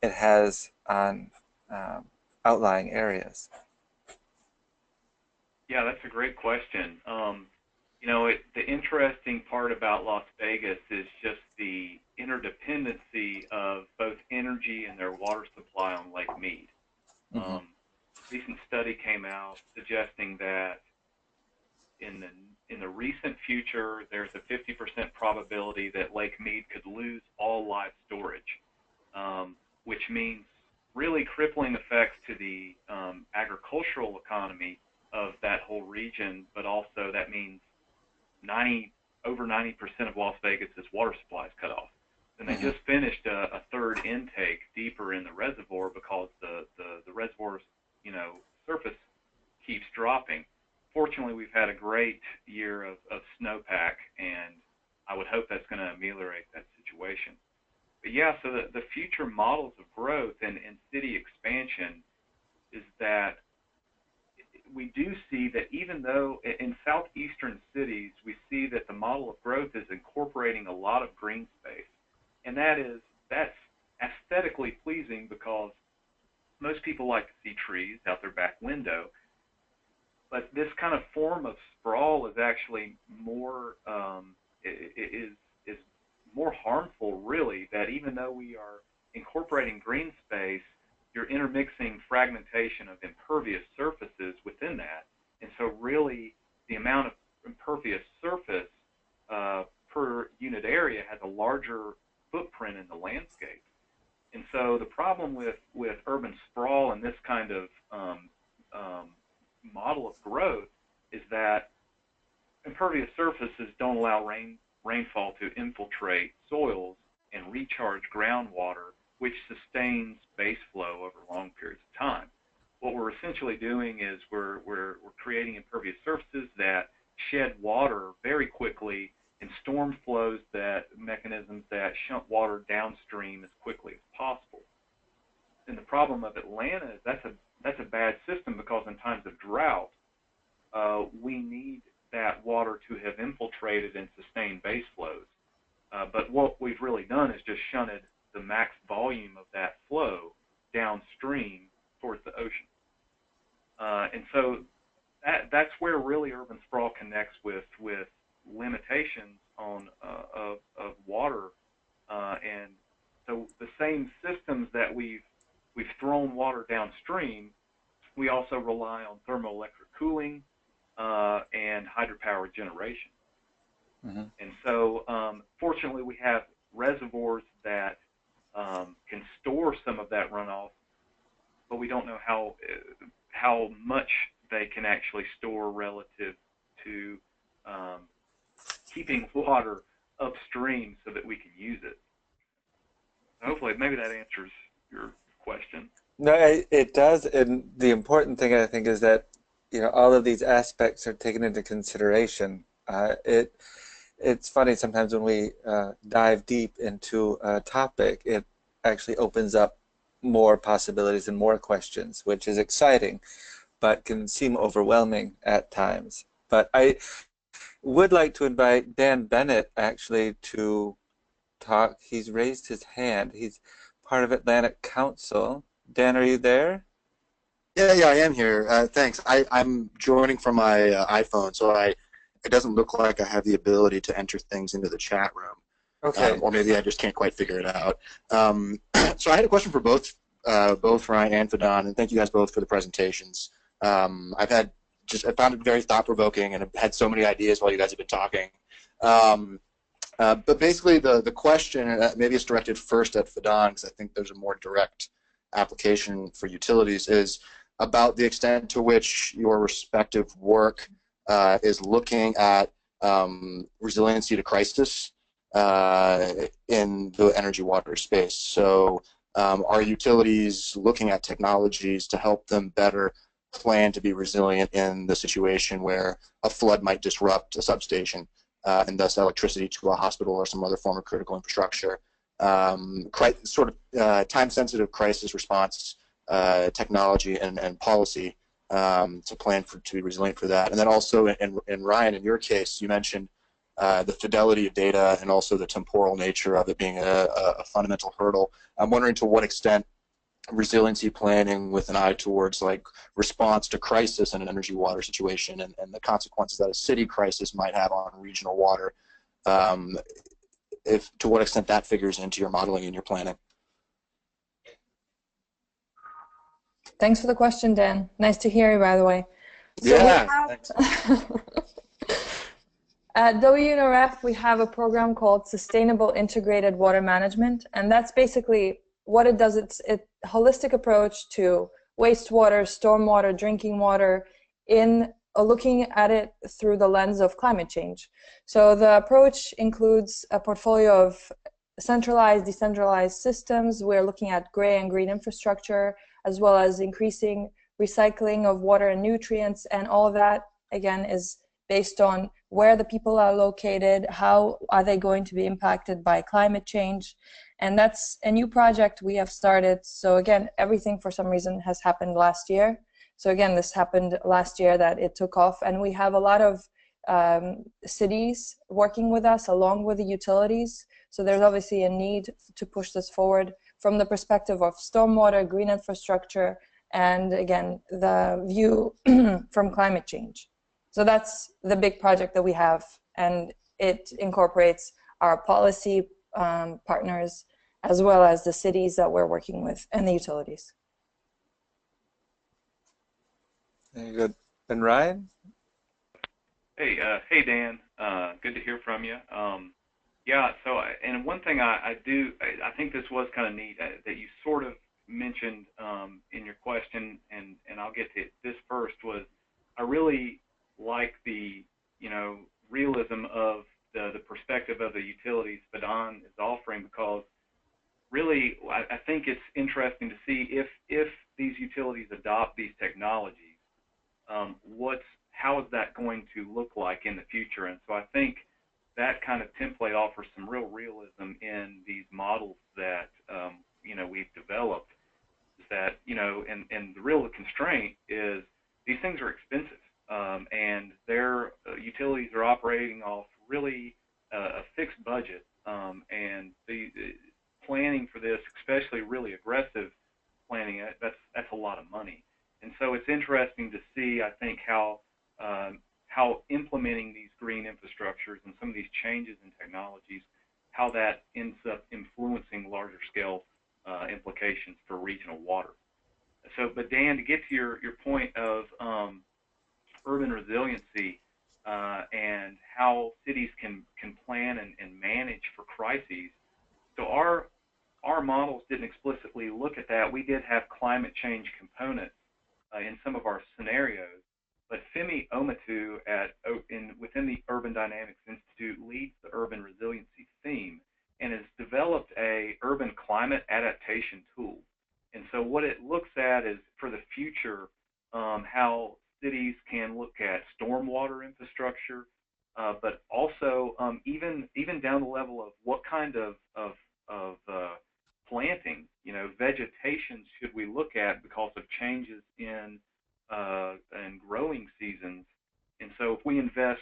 it has on outlying areas? Yeah, that's a great question. The interesting part about Las Vegas is just the interdependency of both energy and their water supply on Lake Mead. Mm-hmm. Recent study came out suggesting that in the recent future, there's a 50% probability that Lake Mead could lose all live storage, which means really crippling effects to the agricultural economy of that whole region, but also that means over 90% of Las Vegas's water supply is cut off. And they just finished a third intake deeper in the reservoir because the reservoir's surface keeps dropping. Fortunately, we've had a great year of snowpack, and I would hope that's going to ameliorate that situation. But yeah, so the future models of growth and city expansion is that we do see that even though in southeastern cities, we see that the model of growth is incorporating a lot of green space. And that's aesthetically pleasing because most people like to see trees out their back window. But this kind of form of sprawl is actually more is more harmful, really, that even though we are incorporating green space, you're intermixing fragmentation of impervious surfaces within that. And so really the amount of impervious surface per unit area has a larger footprint in the landscape. And so the problem with urban sprawl and this kind of model of growth is that impervious surfaces don't allow rain rainfall to infiltrate soils and recharge groundwater, which sustains base flow over long periods of time. What we're essentially doing is we're creating impervious surfaces that shed water very quickly and storm flows mechanisms that shunt water downstream as quickly as possible. And the problem of Atlanta is that's a bad system, because in times of drought, we need that water to have infiltrated and sustained base flows. But what we've really done is just shunted the max volume of that flow downstream towards the ocean. And so that's where really urban sprawl connects with limitations on of water, and so the same systems that we've thrown water downstream, we also rely on thermoelectric cooling and hydropower generation. Mm-hmm. And so fortunately we have reservoirs that can store some of that runoff, but we don't know how much they can actually store relative to keeping water upstream so that we can use it. Hopefully, maybe that answers your question. No, it does, and the important thing, I think, is that all of these aspects are taken into consideration. It's funny sometimes when we dive deep into a topic, it actually opens up more possibilities and more questions, which is exciting, but can seem overwhelming at times. But I would like to invite Dan Bennett actually to talk. He's raised his hand. He's part of Atlantic Council. Dan, are you there? Yeah, I am here. Thanks. I'm joining from my iPhone, so it doesn't look like I have the ability to enter things into the chat room. Okay. Or maybe I just can't quite figure it out. So I had a question for both Ryan and Fidan, and thank you guys both for the presentations. I found it very thought-provoking, and I've had so many ideas while you guys have been talking. But basically, the question, maybe it's directed first at Fidan, because I think there's a more direct application for utilities, is about the extent to which your respective work is looking at resiliency to crisis in the energy water space. So are utilities looking at technologies to help them better plan to be resilient in the situation where a flood might disrupt a substation and thus electricity to a hospital or some other form of critical infrastructure? Time-sensitive crisis response technology and policy to plan to be resilient for that. And then also, in Ryan, in your case, you mentioned the fidelity of data and also the temporal nature of it being a fundamental hurdle. I'm wondering to what extent resiliency planning with an eye towards response to crisis in an energy water situation and the consequences that a city crisis might have on regional water, to what extent that figures into your modeling and your planning. Thanks for the question, Dan. Nice to hear you, by the way. So yeah. At WNRF, we have a program called Sustainable Integrated Water Management, and that's basically what it does. It's a holistic approach to wastewater, stormwater, drinking water, in looking at it through the lens of climate change. So the approach includes a portfolio of centralized, decentralized systems. We're looking at gray and green infrastructure, as well as increasing recycling of water and nutrients, and all of that, again, is based on where the people are located, how are they going to be impacted by climate change. And that's a new project we have started. So again, everything for some reason has happened last year. So again, this happened last year that it took off, and we have a lot of cities working with us along with the utilities. So there's obviously a need to push this forward from the perspective of stormwater, green infrastructure, and again, the view from climate change. So that's the big project that we have, and it incorporates our policy partners as well as the cities that we're working with and the utilities. Very good. And Ryan? Hey, Dan. Good to hear from you. Yeah. So, and one thing I think this was kind of neat that you sort of mentioned in your question, and I'll get to this first. Was I really like the realism of the perspective of the utilities Fidan is offering, because really I think it's interesting to see if these utilities adopt these technologies, how is that going to look like in the future? And so I think that kind of template offers some real realism in these models that we've developed. That and the real constraint is these things are expensive, and their utilities are operating off really a fixed budget, and the planning for this, especially really aggressive planning, that's a lot of money. And so it's interesting to see, I think, how implementing these green infrastructures and some of these changes in technologies, how that ends up influencing larger scale implications for regional water. So, but Dan, to get to your point of urban resiliency and how cities can plan and manage for crises. So our models didn't explicitly look at that. We did have climate change components in some of our scenarios, but Femi Omatu within the Urban Dynamics Institute leads the urban resiliency theme and has developed a urban climate adaptation tool. And so what it looks at is for the future, how cities can look at stormwater infrastructure, but also even down the level of what kind of planting, vegetation should we look at because of changes in growing seasons. And so if we invest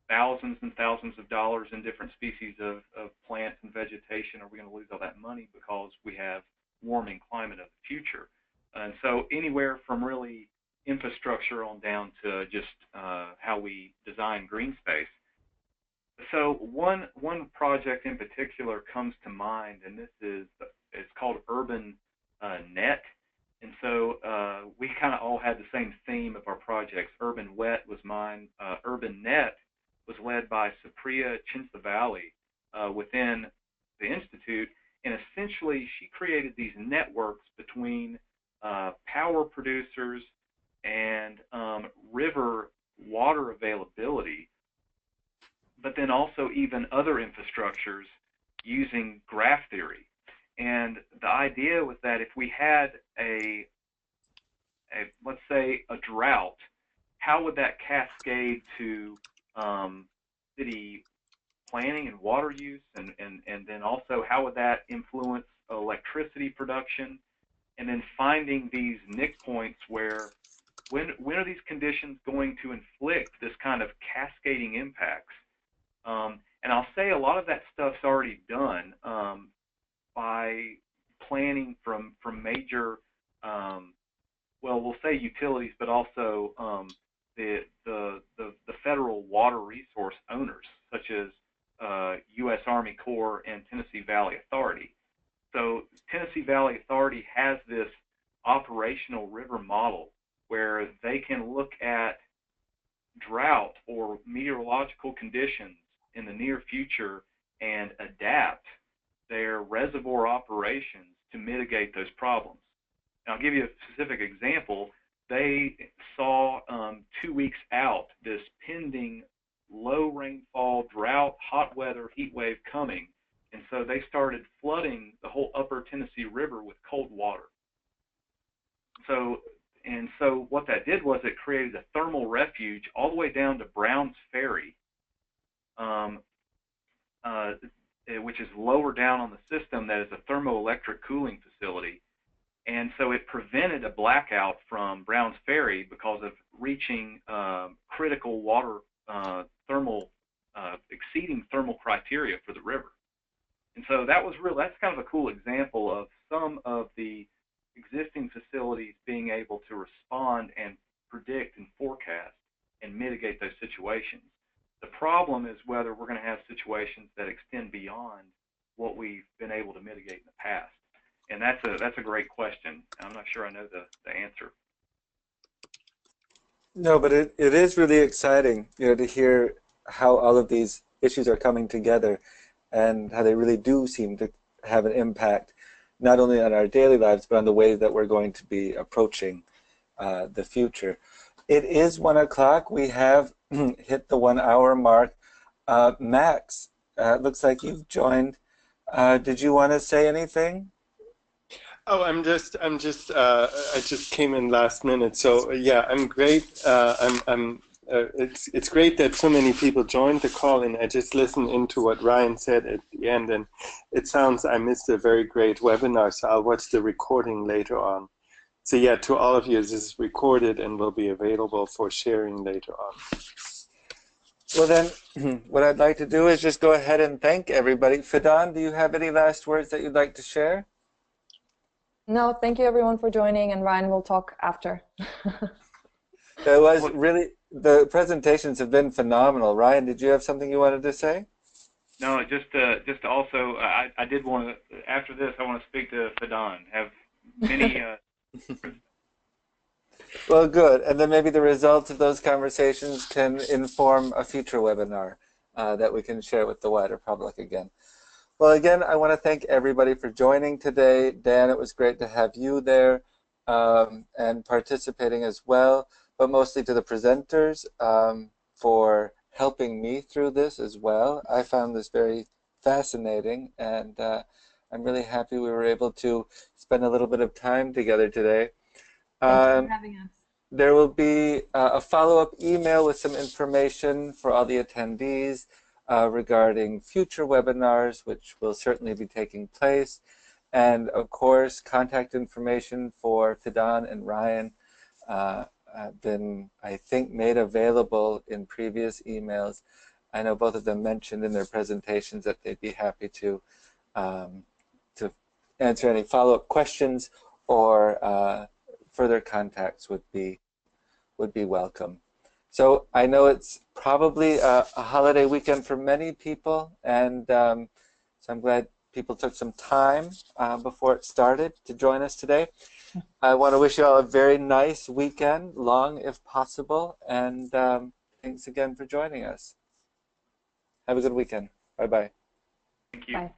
thousands and thousands of dollars in different species of plants and vegetation, are we going to lose all that money because we have warming climate of the future? And so anywhere from really infrastructure on down to just how we design green space. So one project in particular comes to mind, and it's called Urban Net. And so we kind of all had the same theme of our projects. Urban Wet was mine. Urban Net was led by Supriya Chinsavali within the Institute, and essentially she created these networks between power producers and river water availability, but then also even other infrastructures using graph theory. And the idea was that if we had let's say a drought, how would that cascade to city planning and water use, and then also how would that influence electricity production, and then finding these nick points where when are these conditions going to inflict this kind of cascading impacts. And I'll say a lot of that stuff's already done by planning from major, we'll say utilities, but also the federal water resource owners, such as U.S. Army Corps and Tennessee Valley Authority. So Tennessee Valley Authority has this operational river model where they can look at drought or meteorological conditions in the near future and adapt their reservoir operations to mitigate those problems. Now, I'll give you a specific example. They saw 2 weeks out this pending low rainfall, drought, hot weather, heat wave coming, and so they started flooding the whole upper Tennessee River with cold water. So what that did was it created a thermal refuge all the way down to Browns Ferry, which is lower down on the system, that is a thermoelectric cooling facility. And so it prevented a blackout from Browns Ferry because of reaching critical water exceeding thermal criteria for the river. And so that's kind of a cool example of some of the existing facilities being able to respond and predict and forecast and mitigate those situations. The problem is whether we're going to have situations that extend beyond what we've been able to mitigate in the past. And that's a great question. I'm not sure I know the answer. No, but it is really exciting, to hear how all of these issues are coming together and how they really do seem to have an impact, not only on our daily lives, but on the ways that we're going to be approaching the future. It is 1 o'clock. We have hit the 1 hour mark. Max, it looks like you've joined. Did you want to say anything? Oh, I just came in last minute. So yeah, I'm great. It's great that so many people joined the call, and I just listened into what Ryan said at the end, and it sounds I missed a very great webinar. So I'll watch the recording later on. So yeah, to all of you, this is recorded and will be available for sharing later on. Well then, what I'd like to do is just go ahead and thank everybody. Fidan, do you have any last words that you'd like to share? No, thank you everyone for joining, and Ryan will talk after. It was really, the presentations have been phenomenal. Ryan, did you have something you wanted to say? No, just also, I did want to, after this, I want to speak to Fidan. Have many... Well, good. And then maybe the results of those conversations can inform a future webinar that we can share with the wider public again. Well, again, I want to thank everybody for joining today. Dan, it was great to have you there and participating as well, but mostly to the presenters for helping me through this as well. I found this very fascinating, and I'm really happy we were able to spend a little bit of time together today. Thank you for having us. There will be a follow-up email with some information for all the attendees regarding future webinars, which will certainly be taking place. And of course, contact information for Fidan and Ryan have been, I think, made available in previous emails. I know both of them mentioned in their presentations that they'd be happy to answer any follow-up questions, or further contacts would be welcome. So I know it's probably a holiday weekend for many people, and so I'm glad people took some time before it started to join us today. I want to wish you all a very nice weekend, long if possible, and thanks again for joining us. Have a good weekend. Bye-bye. Thank you. Bye.